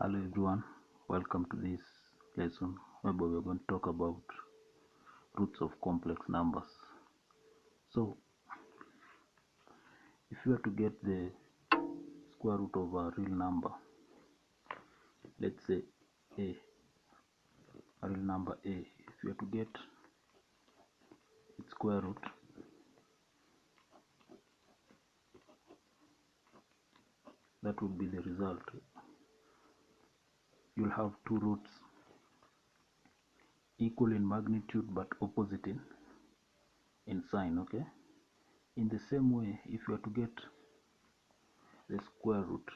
Hello everyone, welcome to this lesson whereby we're going to talk about roots of complex numbers. So, if you were to get the square root of a real number, let's say a real number a, if you were to get its square root, that would be the result. You'll have two roots equal in magnitude but opposite in sign, okay? In the same way, if you were to get the square root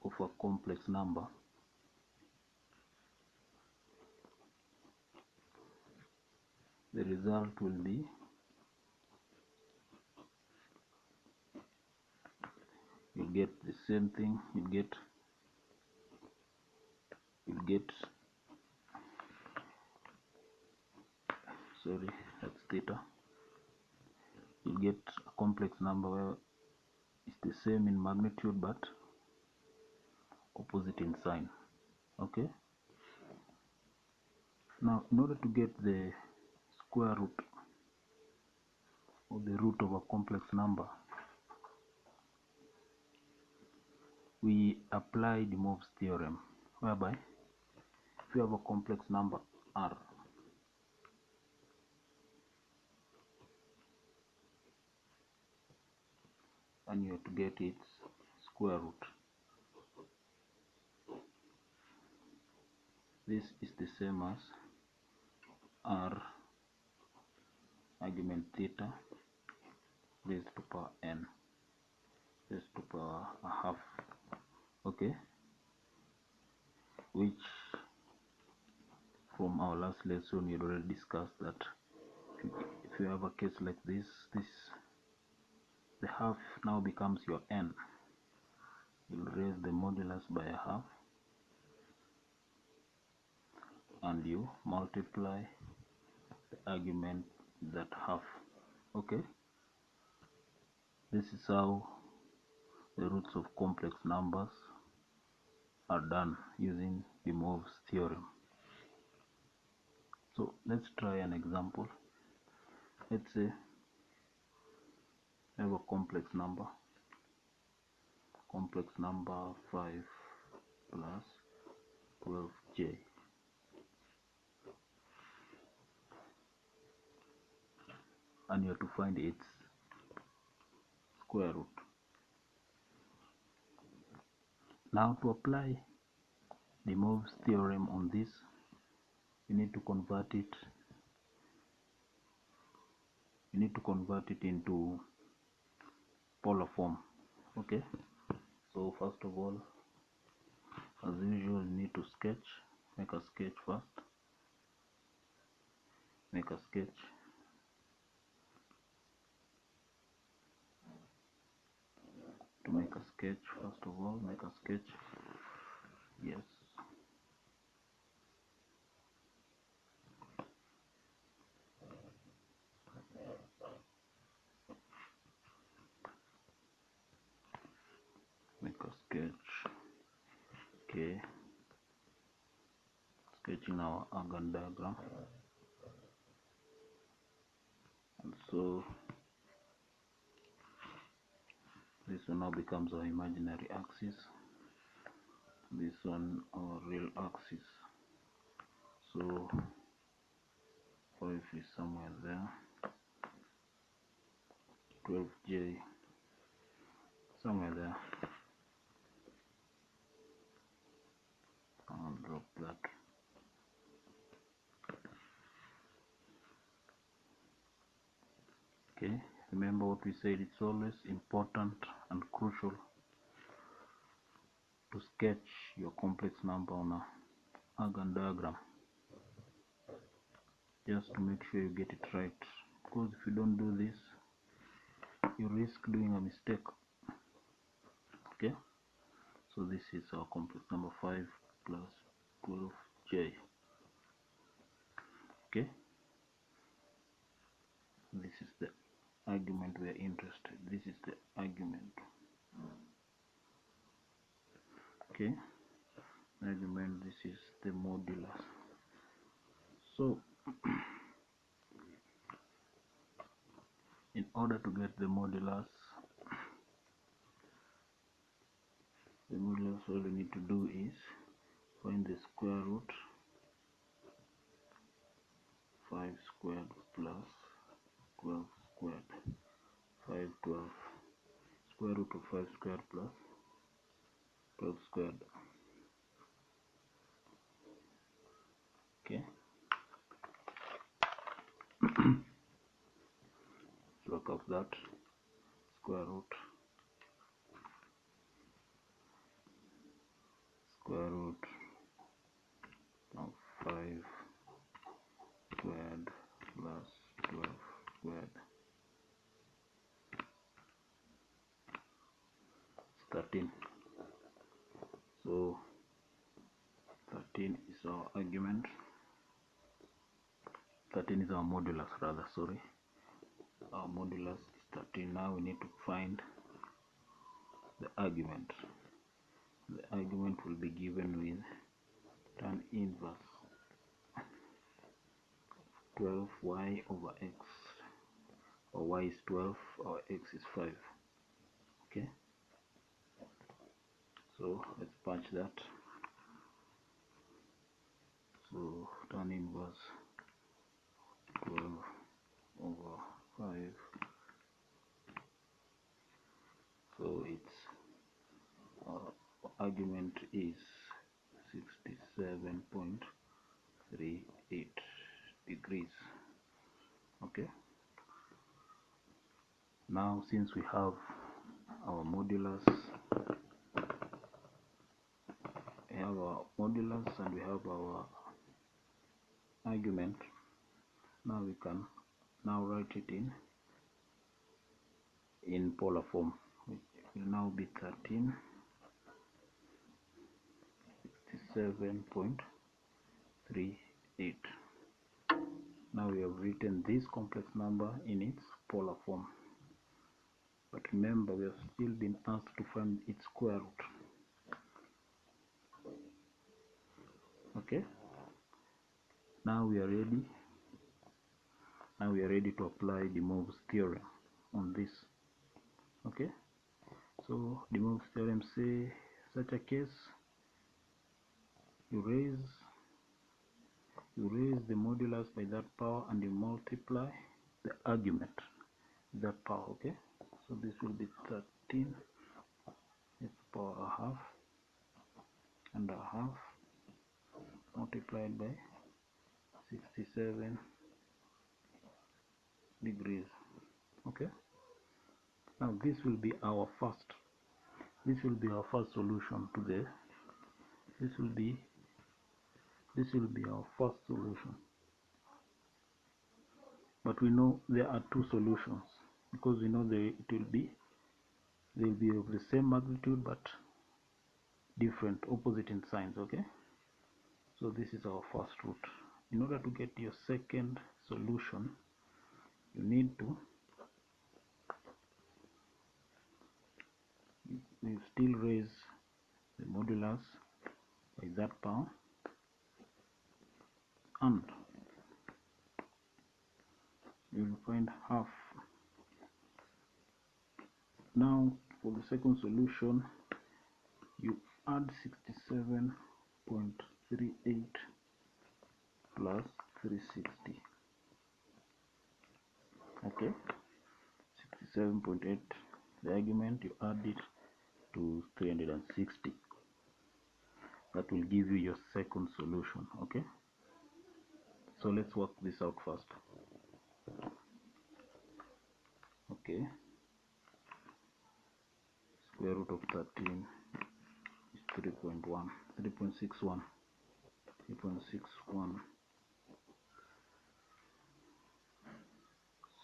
of a complex number, the result will be you get the same thing. You get sorry, that's theta. You get a complex number where it's the same in magnitude but opposite in sign. Okay, now in order to get the square root or the root of a complex number, we apply De Moivre's theorem, whereby if you have a complex number r, and you have to get its square root, this is the same as r argument theta raised to power n raised to power a half. Okay, which from our last lesson we already discussed that if you have a case like this, the half now becomes your n. You'll raise the modulus by a half and you multiply the argument that half. Okay, this is how the roots of complex numbers are done using De Moivre's theorem. So let's try an example. Let's say I have a complex number 5 plus 12j, and you have to find its square root. Now to apply De Moivre's theorem on this, you need to convert it into polar form. Okay, so first of all, as usual, you need to make a sketch first. Make a sketch. To make a sketch, first of all, make a sketch. Yes. Make a sketch. Okay. Sketching our Argand diagram. And so this one now becomes our imaginary axis. This one our real axis. So 5 is somewhere there. 12j somewhere there. I'll drop that. Okay, remember what we said, it's always important and crucial to sketch your complex number on a Argand diagram, just to make sure you get it right, because if you don't do this, you risk doing a mistake. Okay, so this is our complex number 5 plus 12j. Okay, this is the argument we are interested. This is the argument. Okay, argument, this is the modulus. So in order to get the modulus, all we need to do is find the square root 5 squared plus 12 squared. 5, 12. Square root of 5 squared plus 12 squared. Okay. Look up that square root of 5 squared plus 12 squared. 13. So 13 is our argument. 13 is our modulus rather, sorry. Our modulus is 13. Now we need to find the argument. The argument will be given with tan inverse 12y over x, or y is 12 or x is 5. Okay, so let's patch that. So tan inverse 12 over 5, so its argument is 67.38 degrees. Okay, now since we have our modulus, and we have our argument, now we can now write it in polar form, which will now be 13 67.38. Now we have written this complex number in its polar form, but remember we have still been asked to find its square root. Okay, now we are ready. Now we are ready to apply De Morgan's theorem on this. Okay, so De Morgan's theorem say such a case, you raise the modulus by that power and you multiply the argument with that power. Okay, so this will be 13 its power a half and a half multiplied by 67 degrees. Okay, now this will be our first solution to the this will be our first solution, but we know there are two solutions because we know they'll be of the same magnitude but different, opposite in signs. Okay, so this is our first root. In order to get your second solution, you need to still raise the modulus by that power, and you will find half. Now for the second solution, you add 67.38 plus 360. Okay, 67.8, the argument, you add it to 360. That will give you your second solution. Okay, so let's work this out first. Okay, square root of 13 is 3.61.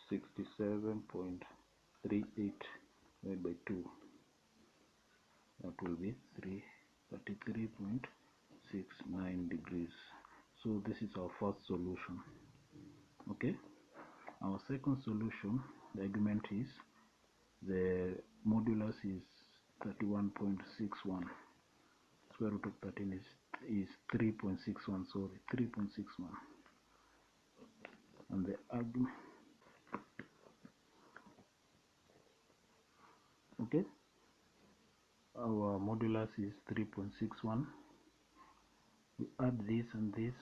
67.38 divided by 2, that will be 33.69 degrees. So this is our first solution. Okay, our second solution The argument is, the modulus is 31.61. Square root of 13 is 3.61, sorry, 3.61. And the argument, okay, our modulus is 3.61. We add this and this,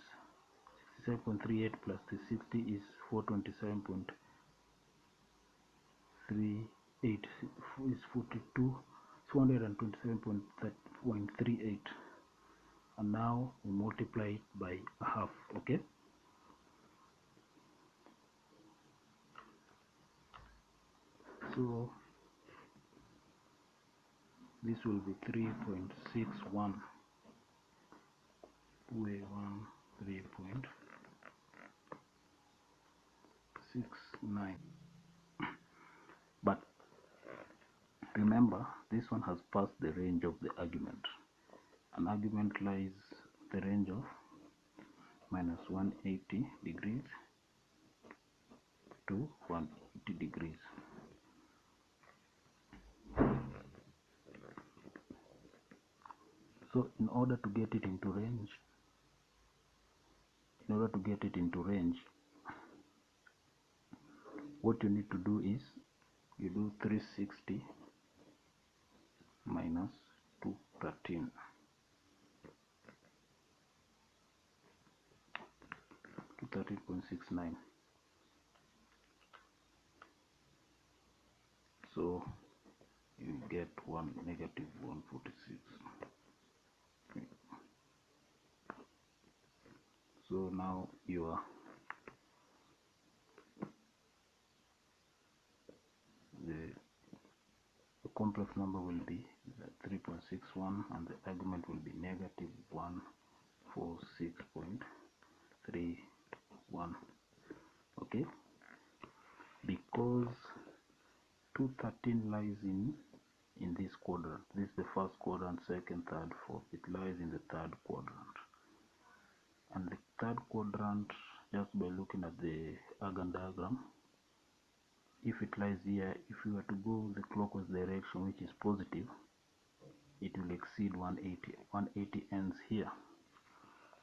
67.38 plus the 60 is 427.38, is 427.38, and now we multiply it by a half. Okay, so this will be 3.61. 3.69. But remember, this one has passed the range of the argument. An argument lies the range of minus 180 degrees to 180 degrees. So in order to get it into range, what you need to do is you do 360 minus 213 to 13.69. So you get negative 146. So now the complex number will be 3.61 and the argument will be negative 146.31. Okay, because 213 lies in this quadrant. This is the first quadrant, second, third, fourth. It lies in the third quadrant. And the third quadrant, just by looking at the Argand diagram, if it lies here, if you were to go the clockwise direction, which is positive, it will exceed 180. 180 ends here.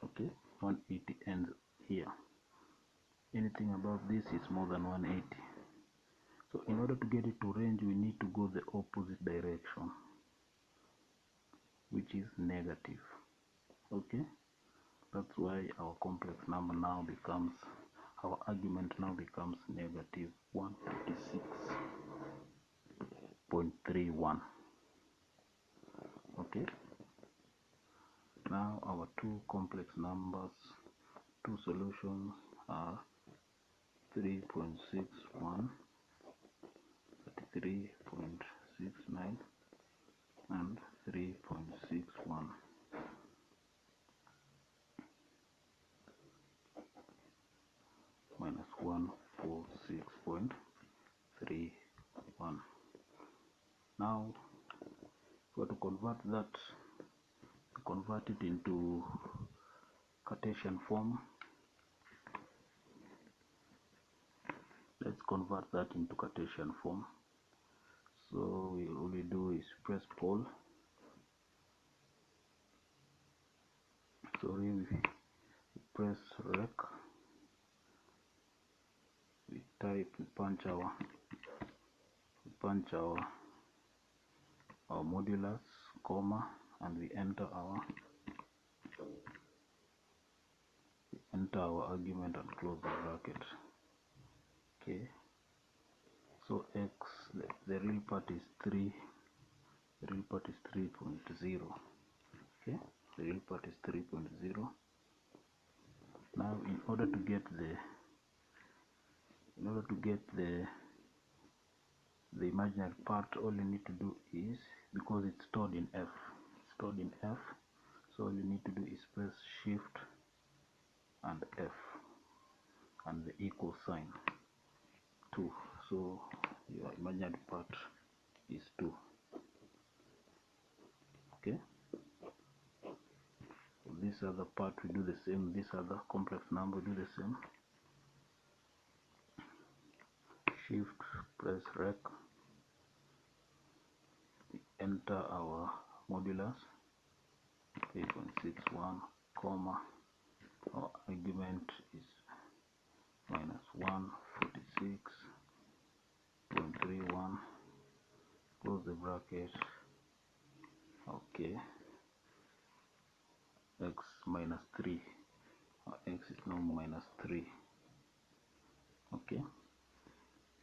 Okay, 180 ends here. Anything above this is more than 180. So in order to get it to range, we need to go the opposite direction, which is negative. Okay, that's why our complex number now becomes, our argument now becomes negative 156.31. Okay, now our two complex numbers, two solutions are 3.61, 33.69 and 3.61. minus 146.31. Now, if we are to convert it into Cartesian form. Let's convert that into Cartesian form. So all we do is press pole. Sorry, we press rec. We punch our modulus, comma, and we enter our argument and close the bracket. Okay, so x, the real part is 3, the real part is 3.0. okay, the real part is 3.0. Now in order to get the imaginary part, all you need to do is, because it's stored in F, so all you need to do is press shift and F and the equal sign 2. So your imaginary part is 2. Okay, this other part we do the same. This other complex number we do the same. shift, press rec, enter our modulus 8.61, comma, our argument is minus 146.31, close the bracket. Okay, x minus 3, our x is now minus 3. Okay,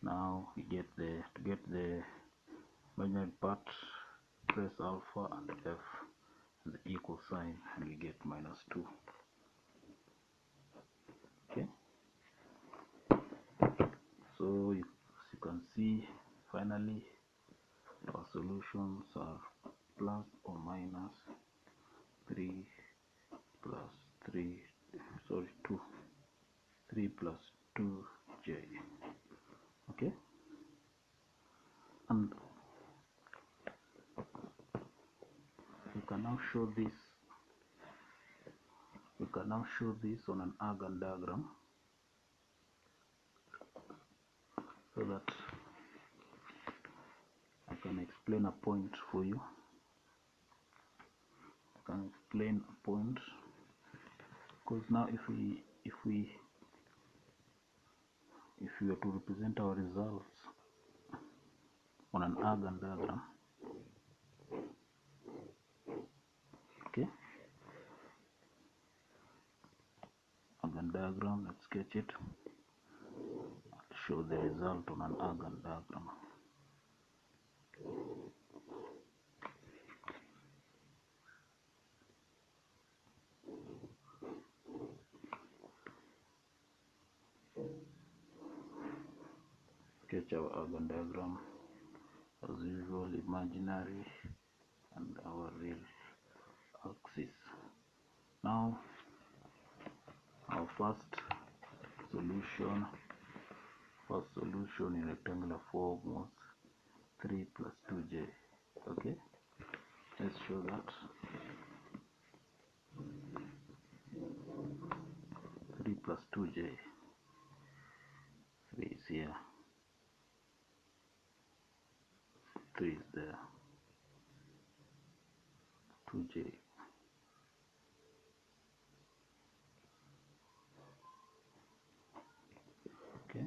now we get to get the imaginary part, press alpha and f and the equal sign, and we get minus 2. Okay, so as you can see, finally our solutions are plus or minus 3 plus 3, sorry, 2, 3 plus 2j. Okay, and we can now show this. We can now show this on an Argand diagram, so that I can explain a point for you. I can explain a point, because now if we are to represent our results on an Argand diagram, okay, Argand diagram, let's sketch it. I'll show the result on an Argand diagram. Sketch our Argand diagram, as usual, imaginary and our real axis. Now our first solution in rectangular form was 3 plus 2j. Okay, let's show that. 3 plus 2j, 3 is here, 3 is there, 2j. Okay,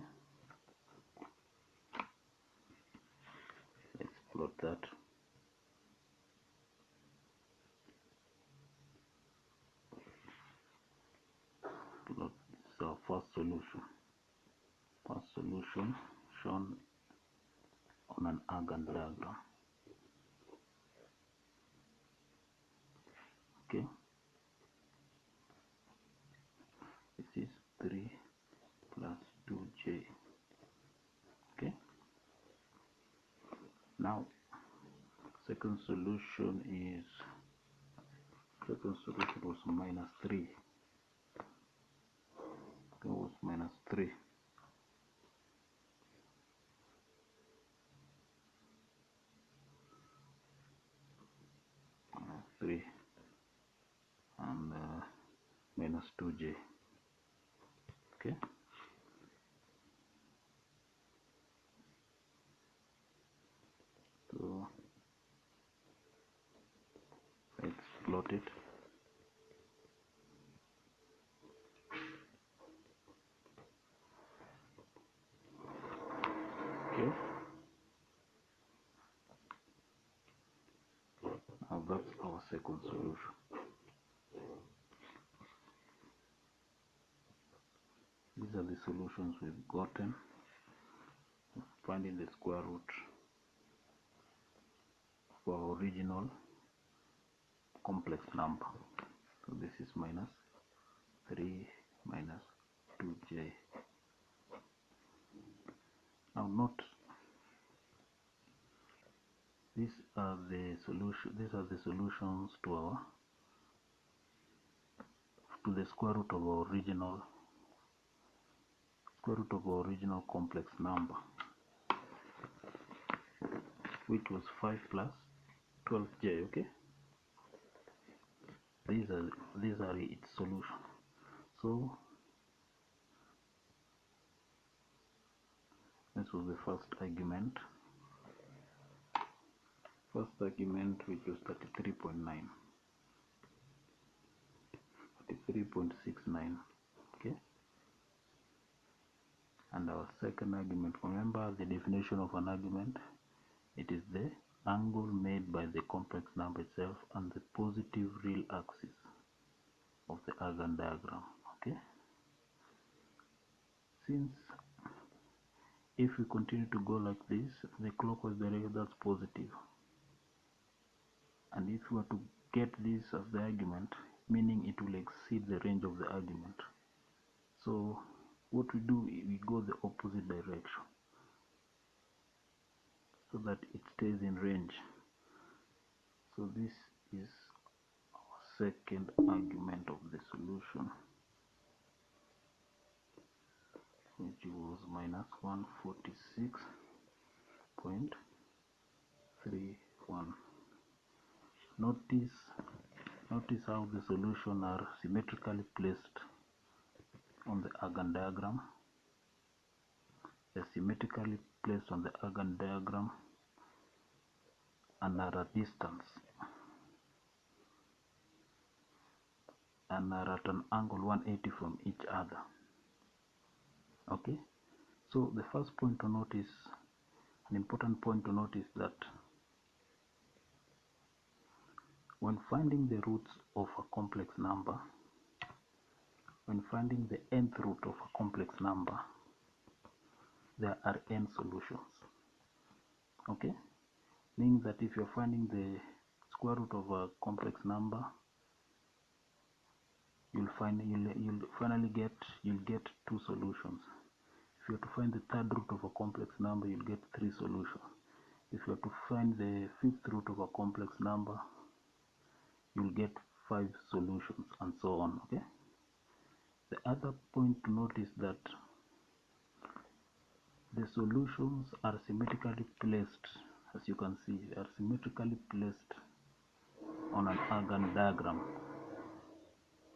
let's plot that. Plot this is our first solution. First solution shown on an Argand diagram. Okay, this is 3 plus 2j. Okay, now second solution was minus 3. It was minus 3. Minus 3 and minus 2j. Okay, so let's plot it. Okay, now that's our second solution. These are the solutions we've gotten, finding the square root for our original complex number. So this is minus 3 minus 2j. Now note, these are the solutions to the square root of our original complex number, which was 5 plus 12j. Okay, these are its solution. So This was the first argument. First argument, which was 33.9, 33.69. Okay. And our second argument, remember the definition of an argument. It is the angle made by the complex number itself and the positive real axis of the Argand diagram. Okay. Since if we continue to go like this, the clockwise direction, that's positive. And if we were to get this as the argument, meaning it will exceed the range of the argument. So what we do, we go the opposite direction so that it stays in range. So this is our second argument of the solution, which was minus 146.31. Notice how the solution are symmetrically placed on the Argand diagram. They're symmetrically placed on the Argand diagram and are at distance and are at an angle 180 from each other. Okay, so the first point to notice, an important point to notice, that when finding the roots of a complex number, when finding the nth root of a complex number, there are n solutions. Okay, meaning that if you're finding the square root of a complex number, you'll finally get two solutions. If you have to find the third root of a complex number, you'll get three solutions. If you have to find the fifth root of a complex number, you'll get 5 solutions, and so on. Okay. The other point to note is that the solutions are symmetrically placed, as you can see, are symmetrically placed on an Argand diagram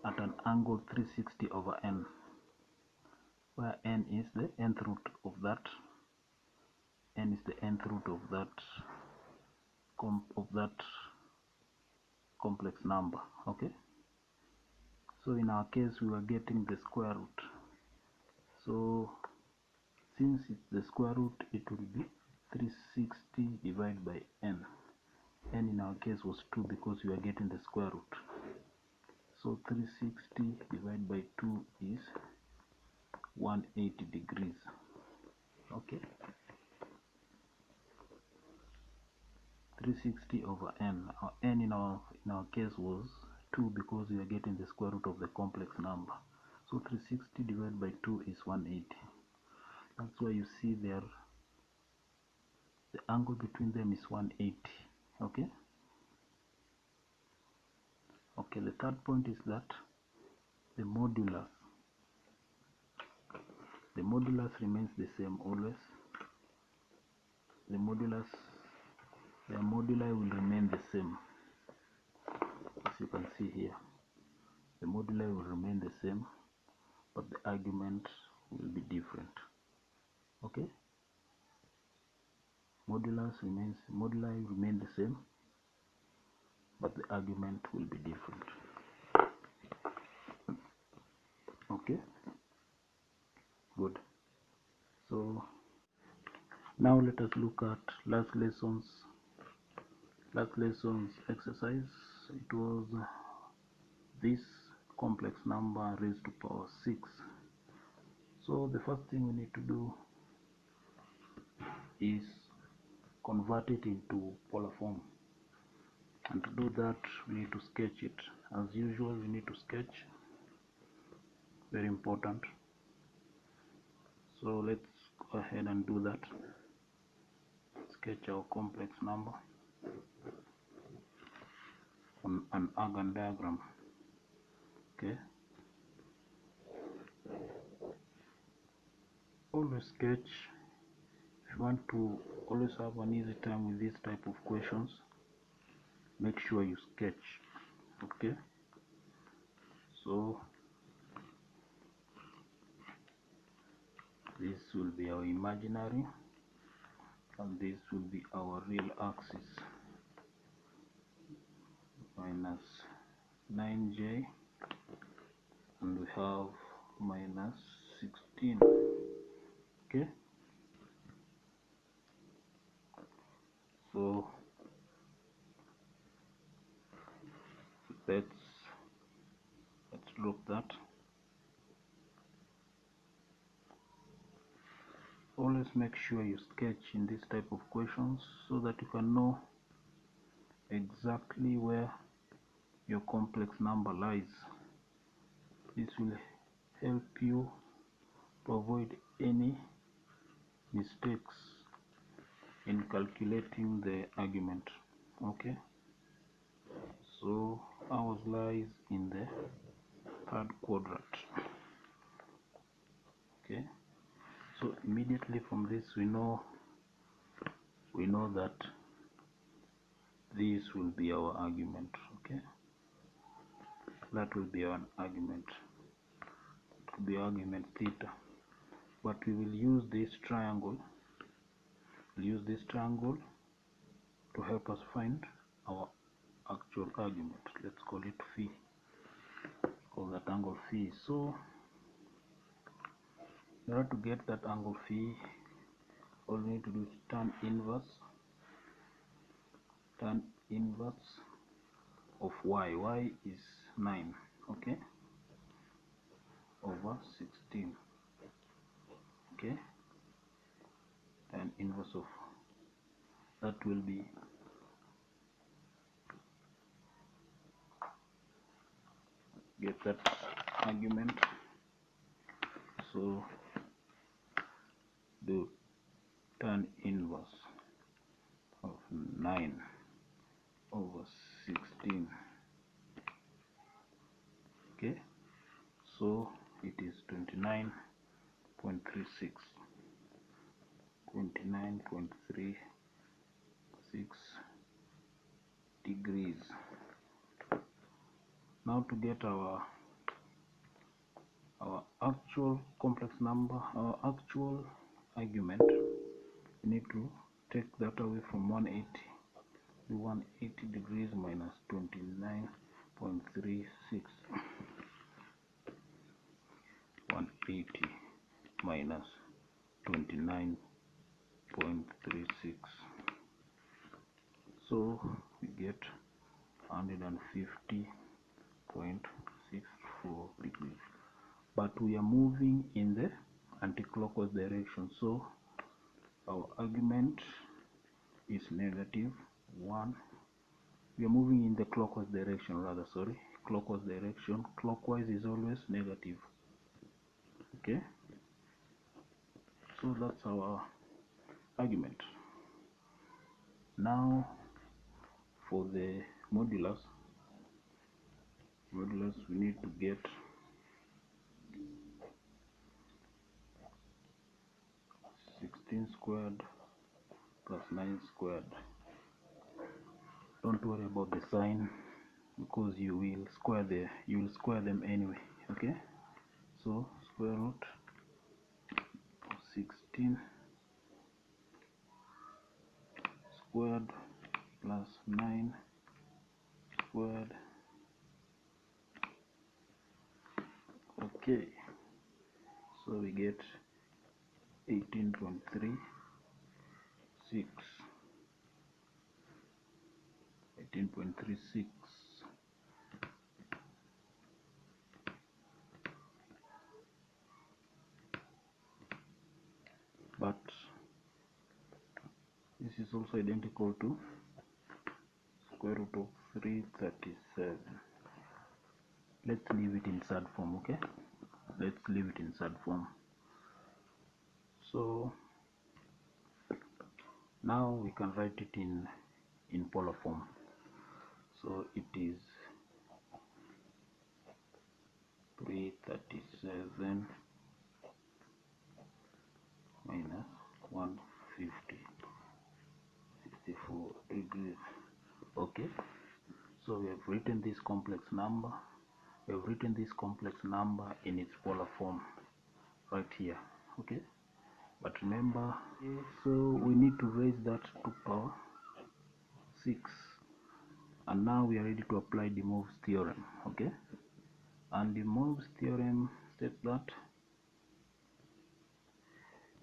at an angle 360 over n, where n is the nth root of that, n is the nth root of that complex number. Okay, so in our case we were getting the square root, so since it's the square root, it will be 360 divided by n. N in our case was 2 because we are getting the square root. So 360 divided by 2 is 180 degrees. Okay. 360 over n. Our n in our case was 2 because we are getting the square root of the complex number. So 360 divided by 2 is 180. That's why you see there the angle between them is 180. Okay. Okay, the third point is that the modulus remains the same always. The moduli will remain the same, as you can see here. The moduli will remain the same, but the argument will be different. Okay, moduli remain the same, but the argument will be different. Okay, good. So now let us look at last lesson's exercise. It was this complex number raised to power 6. So the first thing we need to do is convert it into polar form, and to do that we need to sketch it. As usual, we need to sketch, very important. So let's go ahead and do that. Sketch our complex number on an Argand diagram. Okay, always sketch. If you want to always have an easy time with this type of questions, make sure you sketch. Okay, so this will be our imaginary, and this will be our real axis. Minus 9j, and we have minus 16. Okay, so let's drop that. Always make sure you sketch in this type of questions so that you can know exactly where your complex number lies. This will help you to avoid any mistakes in calculating the argument. Okay, so ours lies in the third quadrant. Okay, so immediately from this we know that this will be our argument. Okay, that will be our argument. It could be argument theta, but we will use this triangle. We'll use this triangle to help us find our actual argument. Let's call it phi. Call that angle phi. So in order to get that angle phi, all we need to do is tan inverse of y. Y is 9. Okay, over 16. Okay, tan inverse of that will be get that argument. So do tan inverse of 9 over 16. Okay, so it is 29.36 degrees. Now to get our actual complex number, our actual argument, we need to take that away from 180. The 180 degrees minus 29.36. 180 minus 29.36. So we get 150.64 degrees. But we are moving in the anti-clockwise direction, so our argument is negative 1. We are moving in the clockwise direction, clockwise direction. Clockwise is always negative. Okay, so that's our argument. Now for the modulus, we need to get 16 squared plus 9 squared. Don't worry about the sign because you will square them anyway. Okay, so square root of 16 squared plus 9 squared. Okay, so we get 18.36. 18.36. But this is also identical to square root of 337. Let's leave it in third form. Okay, let's leave it in third form. So now we can write it in polar form. So it is 337 minus 150, 64 degrees. Okay, so we have written this complex number. We have written this complex number in its polar form right here. Okay, But remember, so we need to raise that to power 6, and now we are ready to apply De Morgan's theorem. Okay, and De Morgan's theorem states that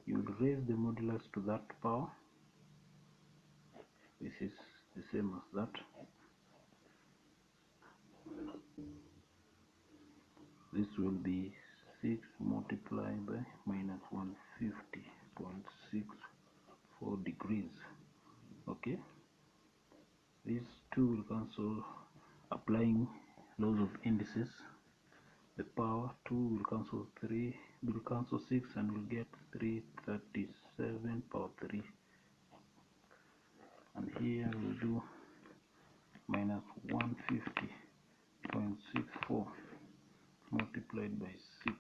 you will raise the modulus to that power. This is the same as that. This will be 6 multiplied by minus 150.64 degrees. Okay, these two will cancel. Applying laws of indices, the power 2 will cancel 3, will cancel 6, and we'll get 337 power 3. And here we'll do minus 150.64 multiplied by 6,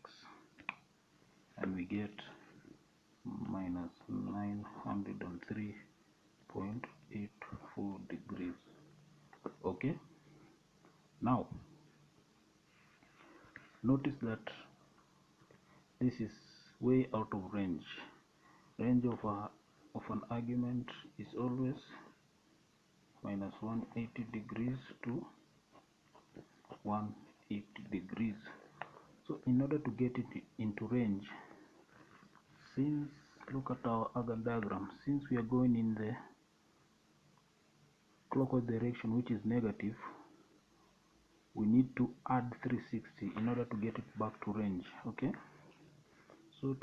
and we get minus 903.84 degrees. Okay, now notice that this is way out of range. Range of an argument is always minus 180 degrees to 180 degrees. So in order to get it into range, since look at our other diagram, since we are going in the clockwise direction, which is negative, we need to add 360 in order to get it back to range. Okay, so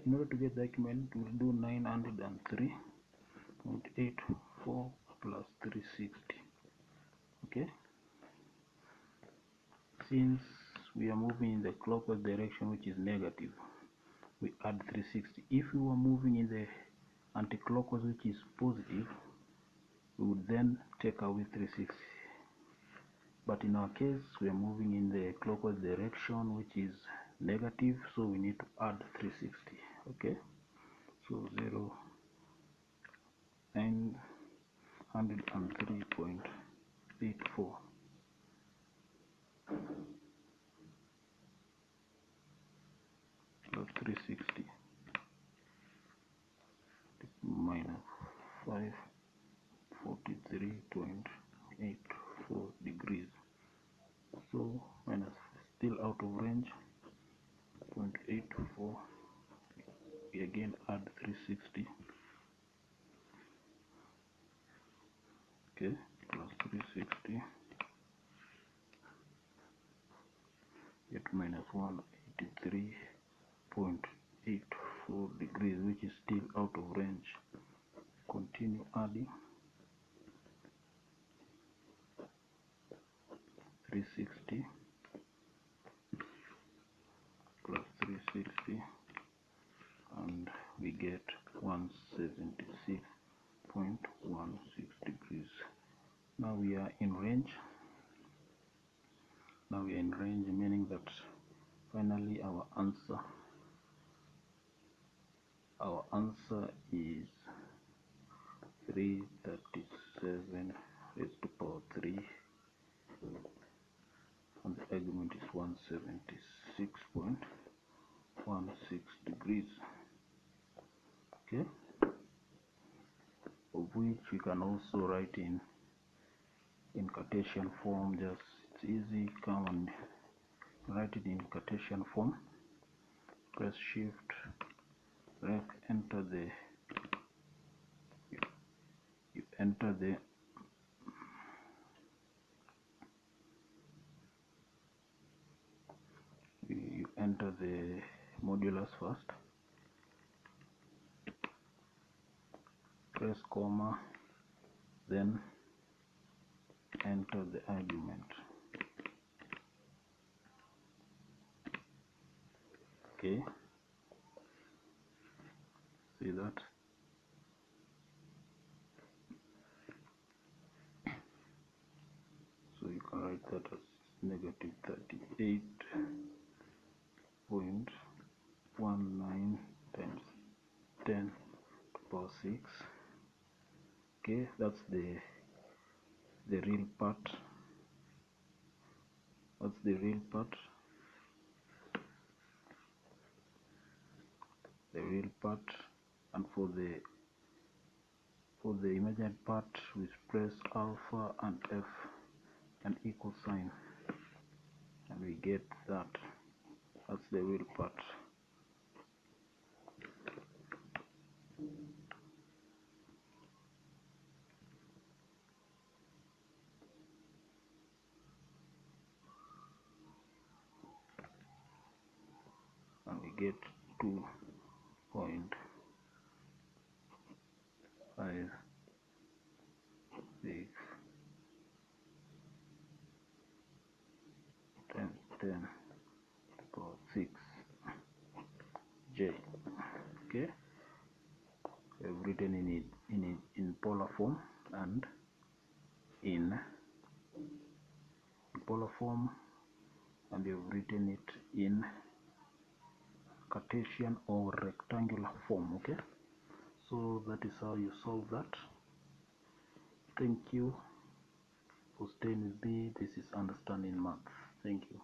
in order to get the argument, we'll do 903.84 plus 360. Okay, since we are moving in the clockwise direction, which is negative, we add 360. If we were moving in the anti-clockwise, which is positive, we would then take away 360. But in our case, we are moving in the clockwise direction, which is negative, so we need to add 360. Okay, so 903.84 plus 360 minus 543.84 degrees. So minus, still out of range, 0.84. We again add 360. Okay, plus 360, get minus 183.84 degrees, which is still out of range. Continue adding 360 plus 360, and we get 176.16 degrees. Now we are in range. Now we are in range, meaning that finally our answer is 337 raised to power 3, and the argument is 176.16 degrees. Okay, of which we can also write in Cartesian form. Just, it's easy, come and write it in Cartesian form. Press shift ref, enter the you enter the modulus first, press comma, then enter the argument. Okay, see that? So you can write that as negative 38.19 times 10 to the power 6. Okay, that's the real part. That's the real part. The real part. and for the imaginary part we press alpha and F and equal sign, and we get that. That's the real part. And we get 2.56 times 10 power 6 J. Okay, we have written in polar form and in polar form, and we have written it in Cartesian or rectangular form. Okay, so that is how you solve that. Thank you for staying with me. This is Understanding Math. Thank you.